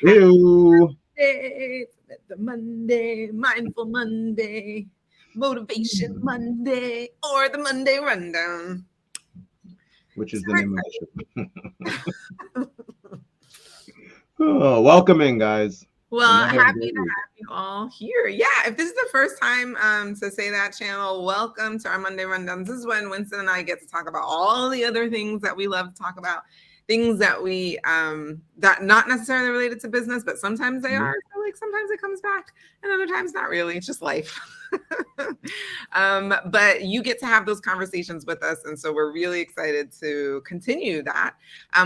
Ew. The Monday, Mindful Monday, Motivation Monday, or the Monday Rundown. Which is the name of the show. Oh, welcome in, guys. Well, Another happy great to week. have you all here. Yeah, if this is the first time to Say That channel, welcome to our Monday Rundown. This is when Winston and I get to talk about all the other things that we love to talk about, things that we that not necessarily related to business, but sometimes they are. So like sometimes it comes back, and other times not really. It's just life. But you get to have those conversations with us, and so we're really excited to continue that.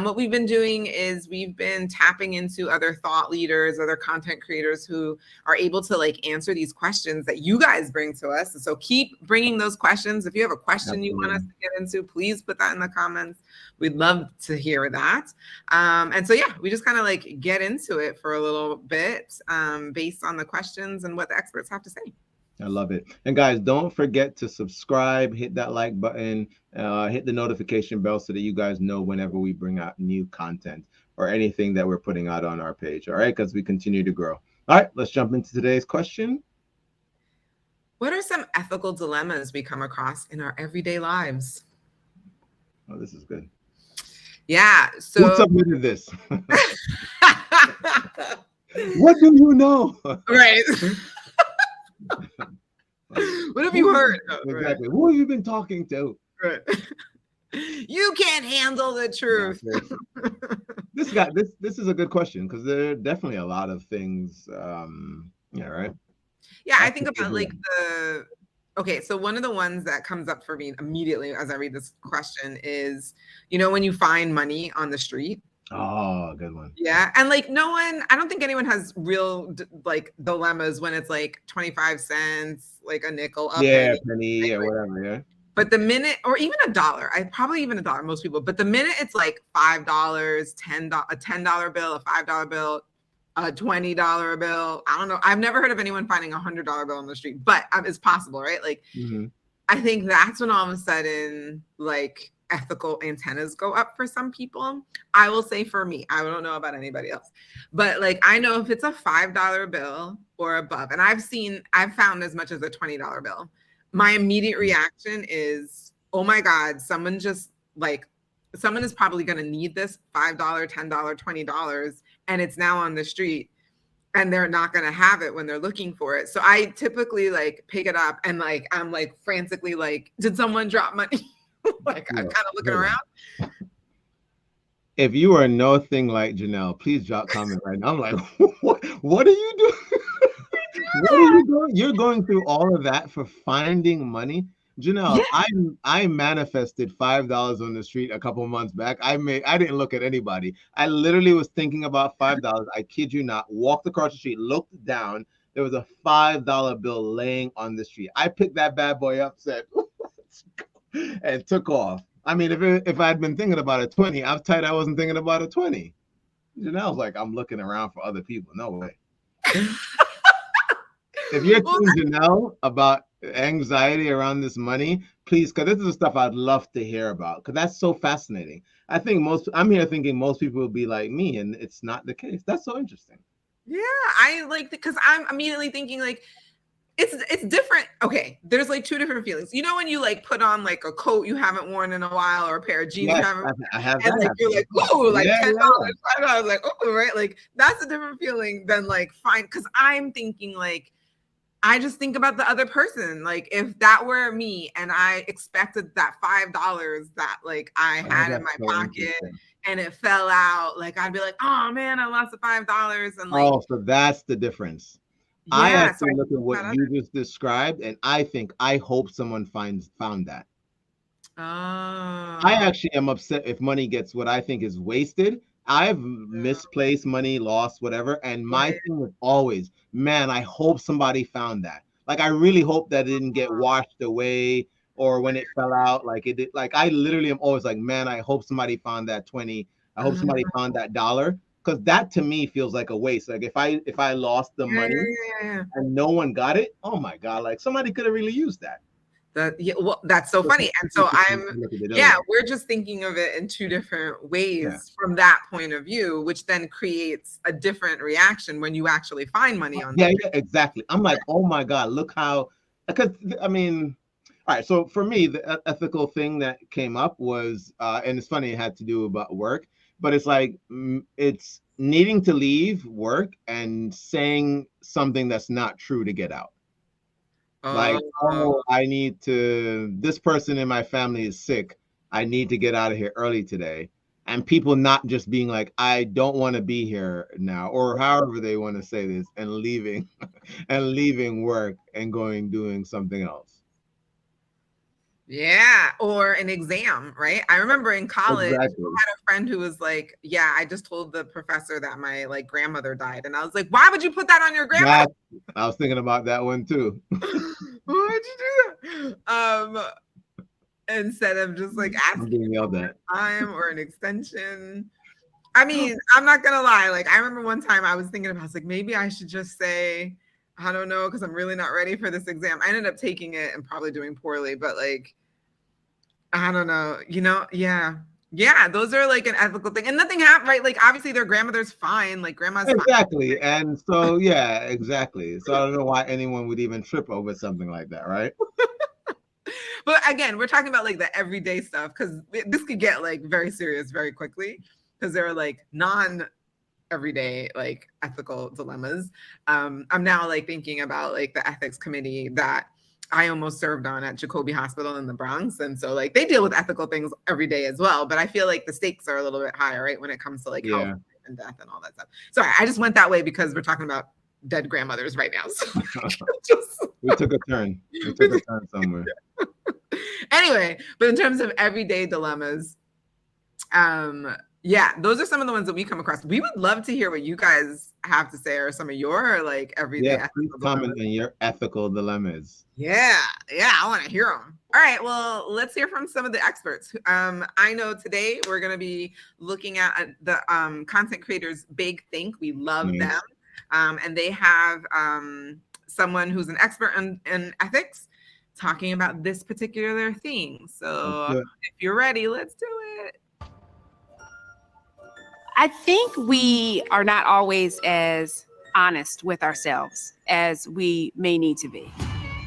What we've been doing is we've been tapping into other thought leaders, other content creators who are able to like answer these questions that you guys bring to us. And so keep bringing those questions. If you have a question you want us to get into, please put that in the comments. We'd love to hear that. And so, yeah, we just kind of like get into it for a little bit based on the questions and what the experts have to say. I love it. And guys, don't forget to subscribe, hit that like button, hit the notification bell so that you guys know whenever we bring out new content or anything that we're putting out on our page. All right, because we continue to grow. All right, let's jump into today's question. What are some ethical dilemmas we come across in our everyday lives? Oh, this is good. Yeah. So who submitted this? What do you know? Right. What have you heard? Exactly. Who have you been talking to? Right. You can't handle the truth. This is a good question because there are definitely a lot of things. Yeah, right. Yeah, I think about like okay, so one of the ones that comes up for me immediately as I read this question is, you know, when you find money on the street. Oh, good one. Yeah. And like I don't think anyone has real like dilemmas when it's like 25 cents, like a nickel, a penny, or whatever, yeah. But the minute, or even $1, probably even $1, most people, but the minute it's like $5, a $10 bill, a $5 bill, a $20 bill, I don't know. I've never heard of anyone finding a $100 bill on the street, but it's possible, right? Like, I think that's when all of a sudden, like, ethical antennas go up for some people. I will say for me, I don't know about anybody else, but like I know if it's a $5 bill or above, and I've found as much as a $20 bill, my immediate reaction is, oh my God, someone is probably going to need this $5, $10, $20, and it's now on the street and they're not going to have it when they're looking for it. So I typically like pick it up and like, I'm like frantically like, did someone drop money? Like I'm kind of looking around. If you are nothing like Janelle, please drop comment right now. I'm like, what are you doing? What are you doing? You're going through all of that for finding money. Janelle, yeah. I manifested $5 on the street a couple months back. I didn't look at anybody. I literally was thinking about $5. I kid you not. Walked across the street, looked down. There was a $5 bill laying on the street. I picked that bad boy up, said, let's go, and took off. I mean, if I'd been thinking about a 20, I'm tight. I wasn't thinking about a 20. Janelle's like, I'm looking around for other people. No way. If you're telling Janelle about anxiety around this money, please, because this is the stuff I'd love to hear about, because that's so fascinating. I'm here thinking most people will be like me, and it's not the case. That's so interesting. Yeah, I like, because I'm immediately thinking like, it's different. Okay, there's like two different feelings. You know when you like put on like a coat you haven't worn in a while or a pair of jeans you haven't worn, I have and that. Like you're like, oh, like $10, $5, like, oh, right? Like that's a different feeling than like fine. Because I'm thinking like, I just think about the other person. Like if that were me and I expected that $5 that like I had in my pocket and it fell out, like I'd be like, oh man, I lost the $5. And like, oh, so that's the difference. Yeah, I actually look at what you just described, and I hope someone found that. I actually am upset if money gets what I think is wasted. I've misplaced money, lost, whatever, and my thing was always, man, I hope somebody found that. Like I really hope that it didn't get washed away, or when it fell out, like it did. Like I literally am always like, man, I hope somebody found that 20. I hope somebody found that $1. Because that to me feels like a waste. Like if I lost the money and no one got it, oh my God, like somebody could have really used that. Well, that's so funny. And so we're just thinking of it in two different ways from that point of view, which then creates a different reaction when you actually find money on yeah, exactly. I'm like, oh my God, look how, because I mean, all right, so for me, the ethical thing that came up was, and it's funny, it had to do about work, but it's like, it's needing to leave work and saying something that's not true to get out. Like, oh, this person in my family is sick. I need to get out of here early today. And people not just being like, I don't want to be here now, or however they want to say this, and leaving and leaving work and doing something else. Yeah, or an exam, right? I remember in college, exactly. I had a friend who was like, yeah, I just told the professor that my like grandmother died. And I was like, why would you put that on your grandmother? I was thinking about that one too. Why would you do that? Instead of just like asking for time or an extension. I mean, I'm not gonna lie. Like, I remember one time I was thinking about, I was like, maybe I should just say, I don't know, because I'm really not ready for this exam. I ended up taking it and probably doing poorly, but like, I don't know, yeah, those are like an ethical thing, and nothing happened, right? Like, obviously their grandmother's fine, like grandma's exactly fine. And so yeah, exactly. So I don't know why anyone would even trip over something like that, right? But again, we're talking about like the everyday stuff, because this could get like very serious very quickly, because there are like everyday like ethical dilemmas. I'm now like thinking about like the ethics committee that I almost served on at Jacoby Hospital in the Bronx. And so like they deal with ethical things every day as well. But I feel like the stakes are a little bit higher, right? When it comes to like health and death and all that stuff. Sorry, I just went that way because we're talking about dead grandmothers right now. So we took a turn. We took a turn somewhere. Anyway, but in terms of everyday dilemmas, yeah, those are some of the ones that we come across. We would love to hear what you guys have to say, or some of your like everyday ethical comment on your ethical dilemmas. Yeah, I want to hear them. All right, well, let's hear from some of the experts. I know today we're going to be looking at the content creators Big Think. We love them, and they have someone who's an expert in ethics talking about this particular thing. So if you're ready, let's do it. I think we are not always as honest with ourselves as we may need to be.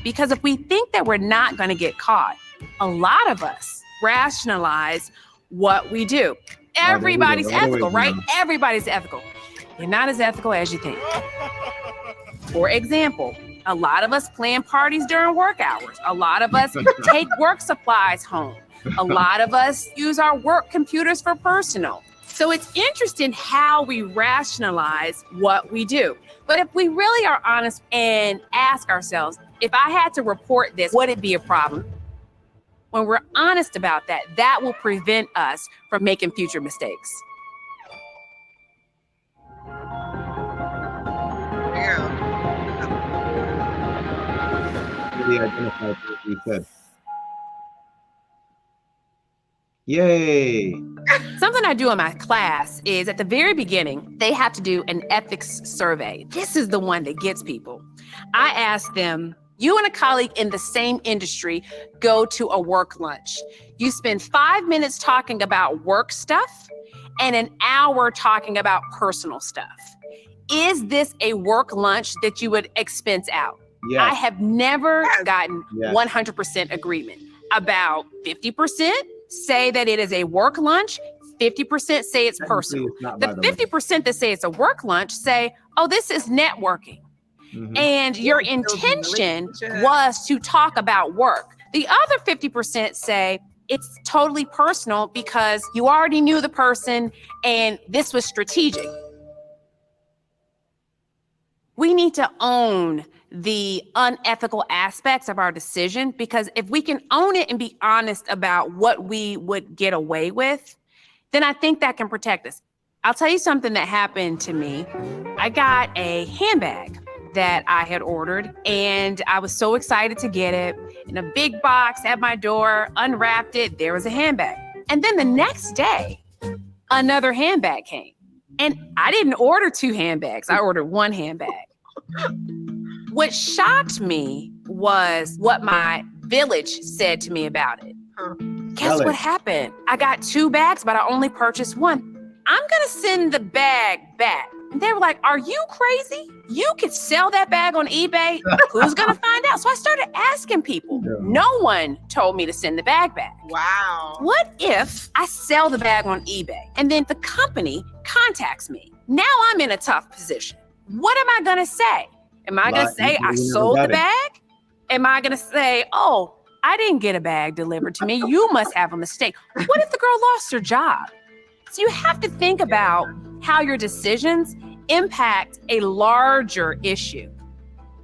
Because if we think that we're not going to get caught, a lot of us rationalize what we do. Everybody's ethical, right? Everybody's ethical. You're not as ethical as you think. For example, a lot of us plan parties during work hours. A lot of us take work supplies home. A lot of us use our work computers for personal. So it's interesting how we rationalize what we do. But if we really are honest and ask ourselves, if I had to report this, would it be a problem? When we're honest about that, that will prevent us from making future mistakes. Really identify what we said. Yay. Something I do in my class is at the very beginning, they have to do an ethics survey. This is the one that gets people. I ask them, you and a colleague in the same industry go to a work lunch. You spend 5 minutes talking about work stuff and an hour talking about personal stuff. Is this a work lunch that you would expense out? Yes. I have never gotten 100% agreement. About 50% say that it is a work lunch, 50% say it's personal. The 50% that say it's a work lunch say, oh, this is networking. Mm-hmm. And your intention was to talk about work. The other 50% say it's totally personal because you already knew the person and this was strategic. We need to own the unethical aspects of our decision, because if we can own it and be honest about what we would get away with, then I think that can protect us. I'll tell you something that happened to me. I got a handbag that I had ordered, and I was so excited to get it in a big box at my door, unwrapped it, there was a handbag. And then the next day, another handbag came. And I didn't order 2 handbags, I ordered 1 handbag. What shocked me was what my Village said to me about it. Guess Tell what it. happened? I got 2 bags, but I only purchased 1. I'm gonna send the bag back. And they were like, are you crazy? You could sell that bag on eBay. Who's gonna find out? So I started asking people. Yeah. No one told me to send the bag back. Wow. What if I sell the bag on eBay and then the company contacts me? Now I'm in a tough position. What am I gonna say? Am I gonna say I sold the bag? Am I gonna say, oh, I didn't get a bag delivered to me. You must have a mistake. What if the girl lost her job? So you have to think about how your decisions impact a larger issue.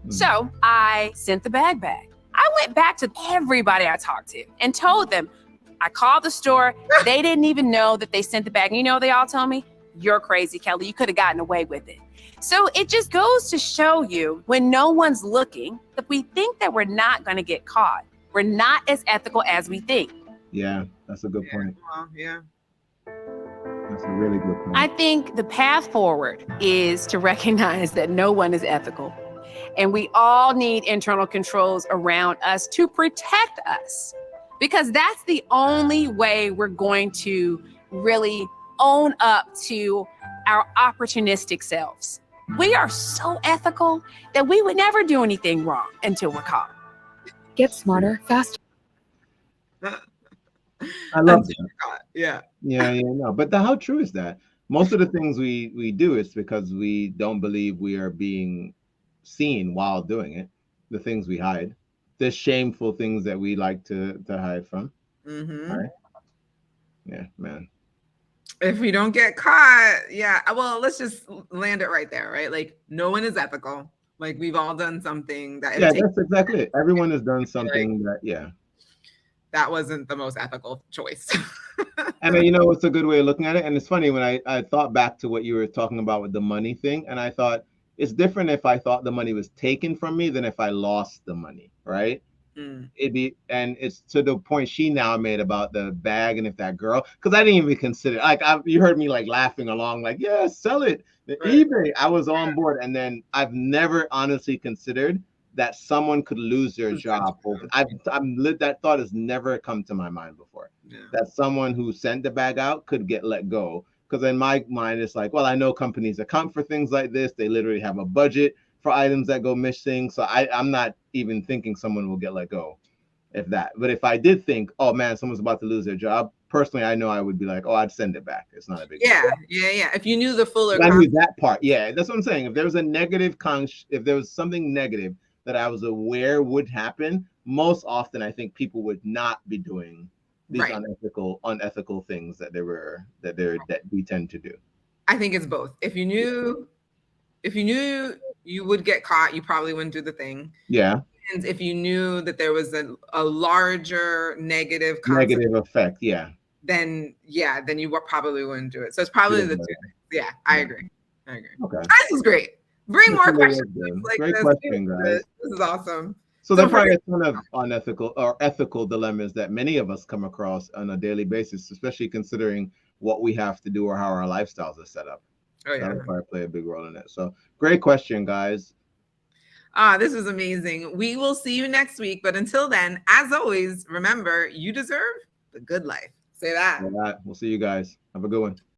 So I sent the bag back. I went back to everybody I talked to and told them, I called the store. They didn't even know that they sent the bag. And you know, they all told me, you're crazy, Kelly. You could have gotten away with it. So it just goes to show you, when no one's looking, if we think that we're not going to get caught, we're not as ethical as we think. Yeah, that's a good point. Well, yeah. That's a really good point. I think the path forward is to recognize that no one is ethical. And we all need internal controls around us to protect us, because that's the only way we're going to really own up to our opportunistic selves. We are so ethical that we would never do anything wrong until we're caught. Get smarter, faster. I love that. Yeah. Yeah, no. But how true is that? Most of the things we do is because we don't believe we are being seen while doing it. The things we hide, the shameful things that we like to hide from. Right? Yeah, man. If we don't get caught, yeah. Well, let's just land it right there, right? Like, no one is ethical. Like, we've all done something that. Yeah, that's exactly it. Everyone has done something that wasn't the most ethical choice. And it's a good way of looking at it. And it's funny, when I thought back to what you were talking about with the money thing, and I thought it's different if I thought the money was taken from me than if I lost the money, right? And it's to the point she now made about the bag, and if that girl, because I didn't even consider, you heard me like laughing along, like, yeah, sell it. eBay, I was on board. And then I've never honestly considered that someone could lose their job over. That thought has never come to my mind before. Yeah. That someone who sent the bag out could get let go. Because in my mind, it's like, well, I know companies account for things like this. They literally have a budget for items that go missing. So I'm not even thinking someone will get let go, if that. But if I did think, oh man, someone's about to lose their job, personally, I know I would be like, oh, I'd send it back. It's not a big deal. Yeah. If you knew the fuller, I knew that part. Yeah, that's what I'm saying. If there was a negative if there was something negative that I was aware would happen, most often I think people would not be doing these unethical things that we tend to do. I think it's both. If you knew you would get caught, you probably wouldn't do the thing. Yeah. And if you knew that there was a larger negative effect, then you probably wouldn't do it. So it's probably the two things. Yeah, I agree. Okay. This is great. Bring more questions. Great question, guys. This is awesome. So there are probably a ton of unethical or ethical dilemmas that many of us come across on a daily basis, especially considering what we have to do or how our lifestyles are set up. Oh, yeah. That'll probably play a big role in it. So great question, guys. This was amazing. We will see you next week. But until then, as always, remember, you deserve the good life. Say that. We'll see you guys. Have a good one.